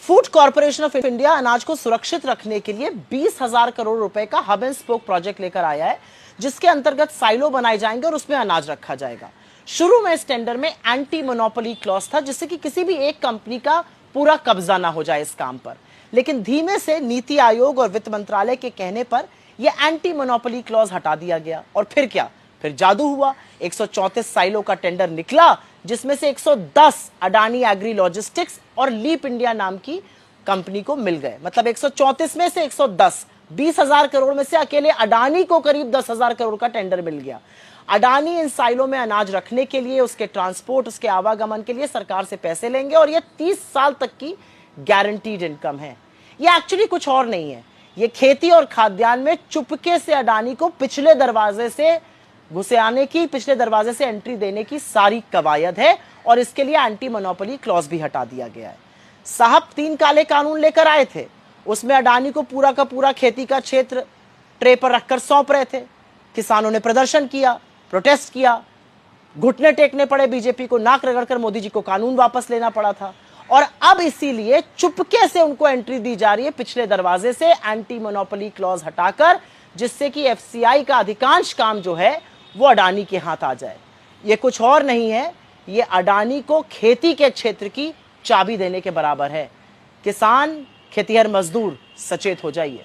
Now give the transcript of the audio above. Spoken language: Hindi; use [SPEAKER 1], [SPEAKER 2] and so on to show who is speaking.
[SPEAKER 1] फूड कॉर्पोरेशन ऑफ इंडिया अनाज को सुरक्षित रखने के लिए 20,000 करोड़ रुपए का हब एंड स्पोक प्रोजेक्ट लेकर आया है, जिसके अंतर्गत साइलो बनाए जाएंगे और उसमें अनाज रखा जाएगा। शुरू में इस टेंडर में एंटी मोनोपोली क्लॉज था, जिससे कि किसी भी एक कंपनी का पूरा कब्जा ना हो जाए इस काम पर। लेकिन धीमे से नीति आयोग और वित्त मंत्रालय के कहने पर यह एंटी मोनोपोली क्लॉज हटा दिया गया। और फिर क्या, फिर जादू हुआ। 134 साइलो का टेंडर निकला, जिसमें से 110 अडानी एग्री लॉजिस्टिक्स और लीप इंडिया नाम की कंपनी को मिल गए। मतलब 134 में से 110, 20,000 करोड़ में से अकेले अडानी को करीब 10,000 करोड़ का टेंडर मिल गया। अडानी इन साइलो में अनाज रखने के लिए, उसके ट्रांसपोर्ट, उसके आवागमन के लिए सरकार से पैसे लेंगे और यह 30 साल तक की गारंटीड इनकम है। यह एक्चुअली कुछ और नहीं है, यह खेती और खाद्यान्न में चुपके से अडानी को पिछले दरवाजे से घुसे आने की, पिछले दरवाजे से एंट्री देने की सारी कवायद है। और इसके लिए एंटी मोनोपोली क्लॉज भी हटा दिया गया है। साहब 3 काले कानून लेकर आए थे, उसमें अडानी को पूरा का पूरा खेती का क्षेत्र ट्रे पर रखकर सौंप रहे थे। किसानों ने प्रदर्शन किया, प्रोटेस्ट किया, घुटने टेकने पड़े बीजेपी को, नाक रगड़कर मोदी जी को कानून वापस लेना पड़ा था। और अब इसीलिए चुपके से उनको एंट्री दी जा रही है पिछले दरवाजे से, एंटी मोनोपोली क्लॉज हटाकर, जिससे कि एफसीआई का अधिकांश काम जो है वो अडानी के हाथ आ जाए। ये कुछ और नहीं है, ये अडानी को खेती के क्षेत्र की चाबी देने के बराबर है। किसान, खेतीहर मजदूर, सचेत हो जाइए।